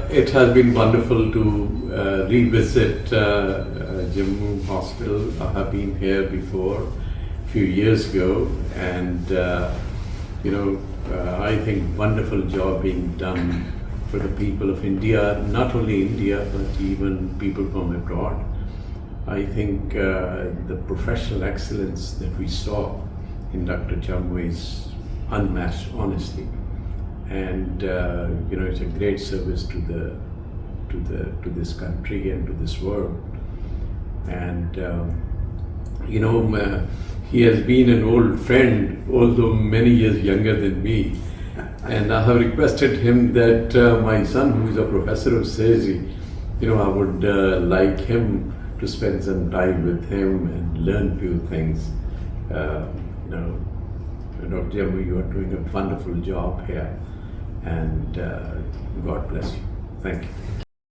It has been wonderful to revisit Jammu Hospital. I have been here before, a few years ago, and I think wonderful job being done for the people of India, not only India, but even people from abroad. I think the professional excellence that we saw in Dr. Jammu is unmatched, honestly. And it's a great service to this country and to this world. And he has been an old friend, although many years younger than me. And I have requested him that my son, who is a professor of surgery, I would like him to spend some time with him and learn few things. Dr. Jammu, you are doing a wonderful job here, and God bless you. Thank you.